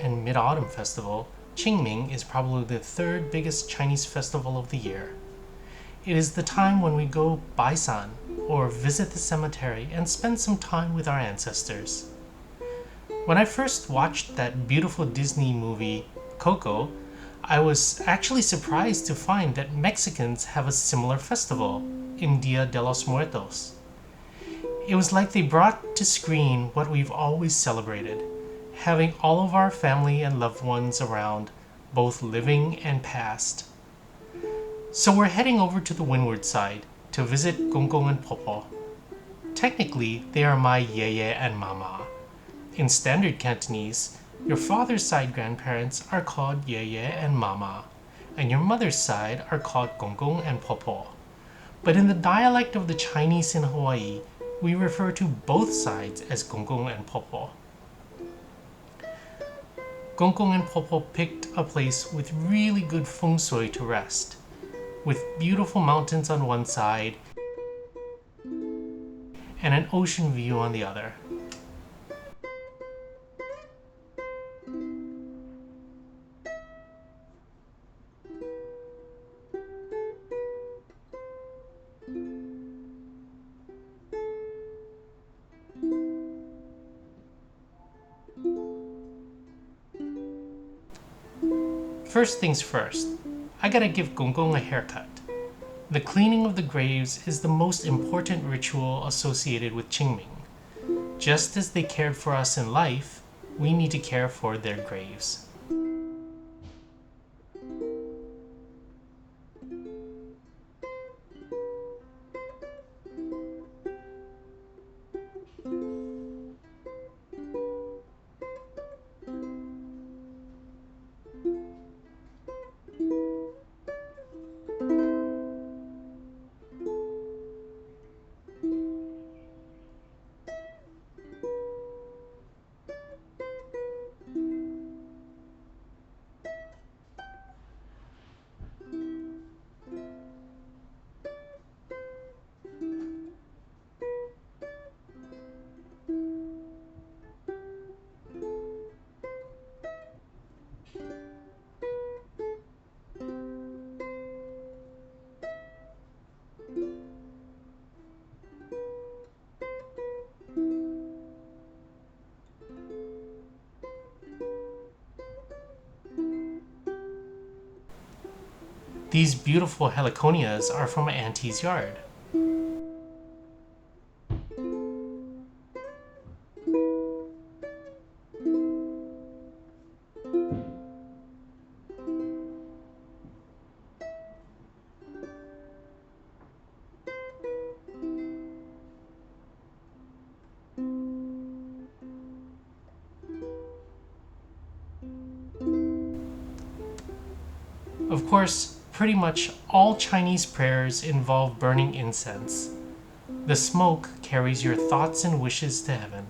and Mid-Autumn Festival, Ching Ming is probably the third biggest Chinese festival of the year. It is the time when we go baisan, or visit the cemetery, and spend some time with our ancestors. When I first watched that beautiful Disney movie, Coco, I was actually surprised to find that Mexicans have a similar festival, in Dia de los Muertos. It was like they brought to screen what we've always celebrated, having all of our family and loved ones around, both living and past. So we're heading over to the windward side to visit Gongong and Popo. Technically, they are my yeye and mama. In standard Cantonese, your father's side grandparents are called yeye and mama, and your mother's side are called Gongong and Popo. But in the dialect of the Chinese in Hawaii, we refer to both sides as Gongong and Popo. Gongong and Popo picked a place with really good feng shui to rest, with beautiful mountains on one side and an ocean view on the other. First things first, I gotta give Gongong a haircut. The cleaning of the graves is the most important ritual associated with Qingming. Just as they cared for us in life, we need to care for their graves. These beautiful heliconias are from my auntie's yard. Of course, pretty much all Chinese prayers involve burning incense. The smoke carries your thoughts and wishes to heaven.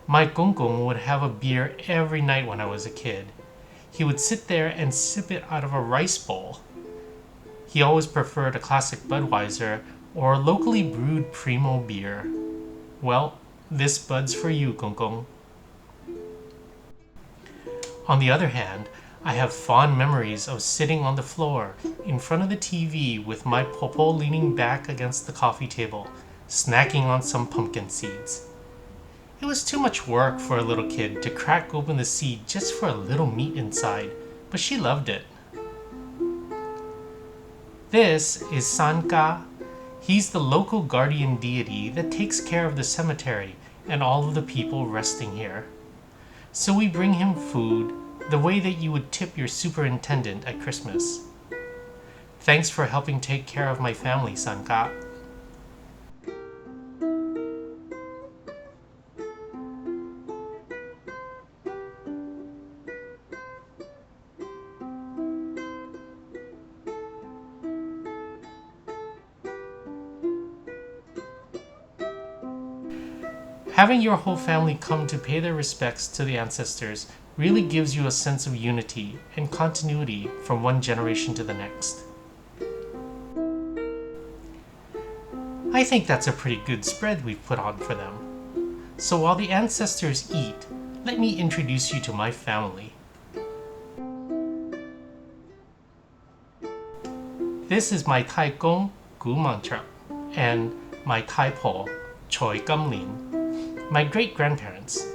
My gonggong would have a beer every night when I was a kid. He would sit there and sip it out of a rice bowl. He always preferred a classic Budweiser or a locally brewed Primo beer. Well, this bud's for you, Gonggong. On the other hand, I have fond memories of sitting on the floor in front of the TV with my popo leaning back against the coffee table, snacking on some pumpkin seeds. It was too much work for a little kid to crack open the seed just for a little meat inside, but she loved it. This is Sanka. He's the local guardian deity that takes care of the cemetery and all of the people resting here. So we bring him food the way that you would tip your superintendent at Christmas. Thanks for helping take care of my family, Sanka. Having your whole family come to pay their respects to the ancestors really gives you a sense of unity and continuity from one generation to the next. I think that's a pretty good spread we've put on for them. So while the ancestors eat, let me introduce you to my family. This is my Tai Gong, Gu Mancha, and my Tai Po, Choi Gamlin, my great-grandparents.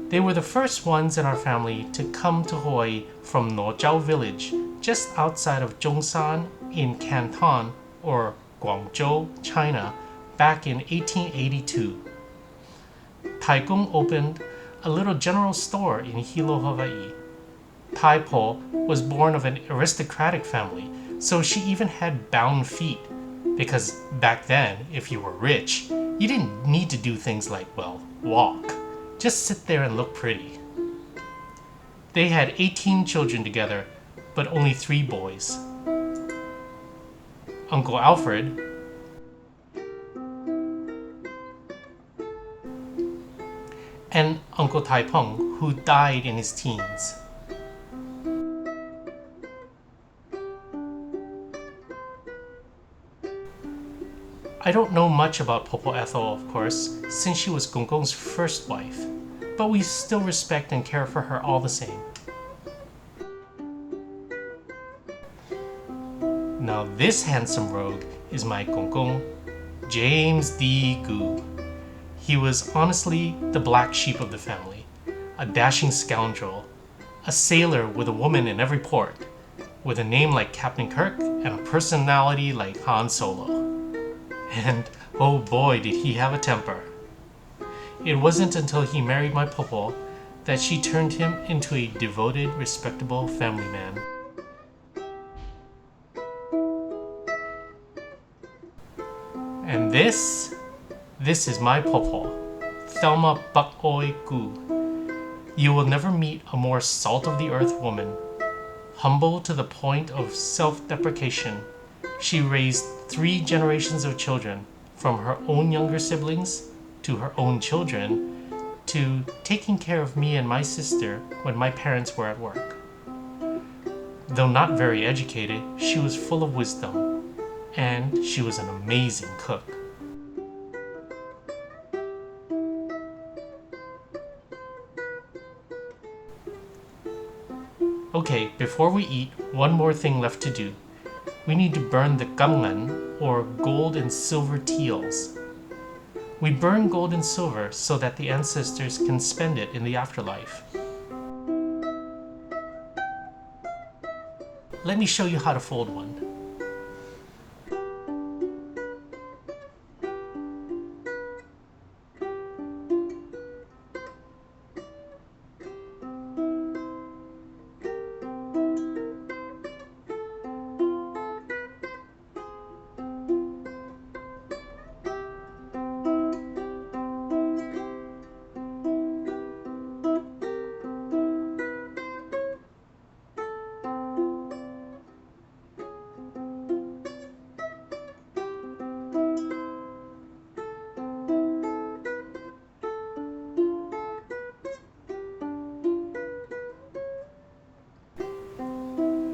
They were the first ones in our family to come to Hawaii from Nozhou village, just outside of Zhongshan in Canton, or Guangzhou, China, back in 1882. Tai Gong opened a little general store in Hilo, Hawaii. Tai Po was born of an aristocratic family, so she even had bound feet, because back then, if you were rich, you didn't need to do things like, well, walk. Just sit there and look pretty. They had 18 children together, but only 3 boys. Uncle Alfred, and Uncle Tai Peng, who died in his teens. I don't know much about Popo Ethel, of course, since she was Gong Gong's first wife, but we still respect and care for her all the same. Now this handsome rogue is my Gong Gong, James D. Gu. He was honestly the black sheep of the family, a dashing scoundrel, a sailor with a woman in every port, with a name like Captain Kirk and a personality like Han Solo. And oh boy, did he have a temper. It wasn't until he married my Popo that she turned him into a devoted, respectable family man. And this is my Popo, Thelma Buck-Oi Gu. You will never meet a more salt-of-the-earth woman. Humble to the point of self-deprecation, she raised 3 generations of children, from her own younger siblings to her own children, to taking care of me and my sister when my parents were at work. Though not very educated, she was full of wisdom, and she was an amazing cook. Okay, before we eat, one more thing left to do. We need to burn the gamngan, or gold and silver teals. We burn gold and silver so that the ancestors can spend it in the afterlife. Let me show you how to fold one.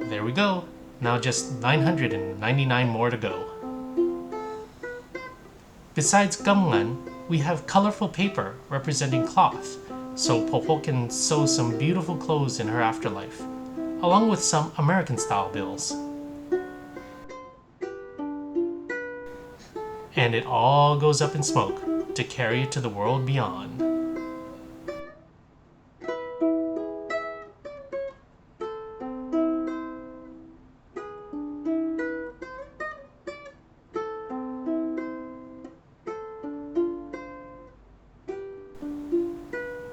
There we go. Now just 999 more to go. Besides gamngan, we have colorful paper representing cloth, so Popo can sew some beautiful clothes in her afterlife, along with some American-style bills. And it all goes up in smoke to carry it to the world beyond.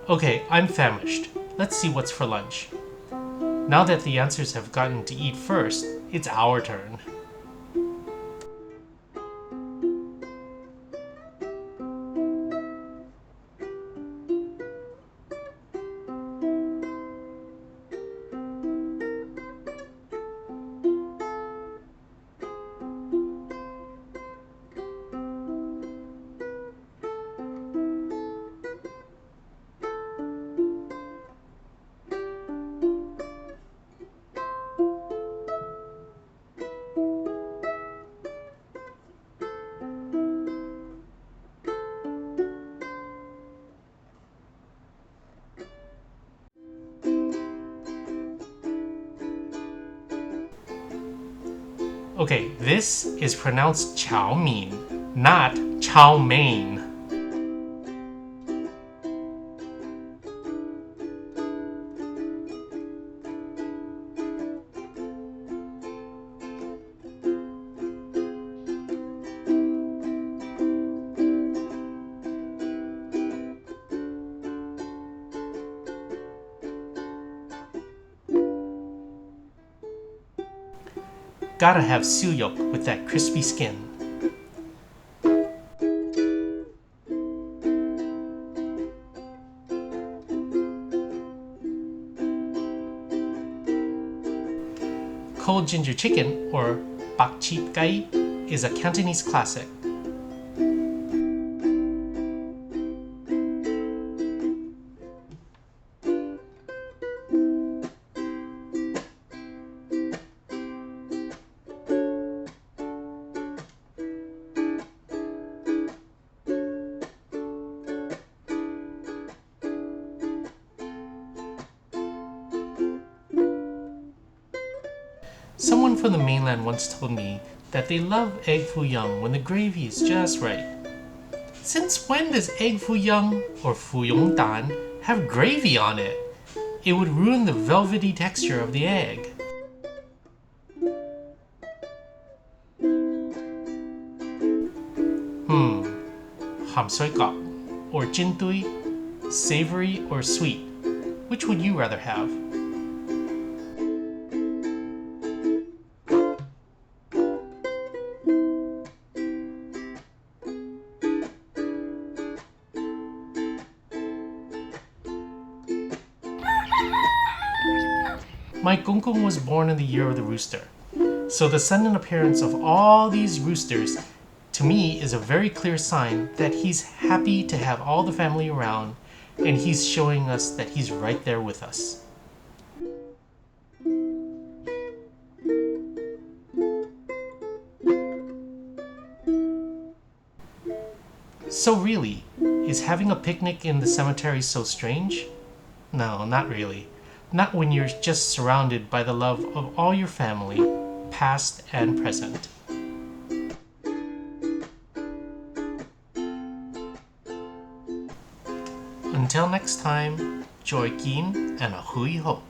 Okay, I'm famished. Let's see what's for lunch. Now that the answers have gotten to eat first, it's our turn. Okay, this is pronounced Chow Mein, not Chow Mein. Gotta have Siu Yuk with that crispy skin. Cold ginger chicken, or bak chip gai, is a Cantonese classic. Someone from the mainland once told me that they love egg Foo Young when the gravy is just right. Since when does egg Foo Young, or Foo Young Dan, have gravy on it? It would ruin the velvety texture of the egg. Haam or Jin Dui, savory or sweet? Which would you rather have? My gonggong was born in the year of the rooster. So the sudden appearance of all these roosters to me is a very clear sign that he's happy to have all the family around, and he's showing us that he's right there with us. So really, is having a picnic in the cemetery so strange? No, not really. Not when you're just surrounded by the love of all your family, past and present. Until next time, joy kin and a hui ho.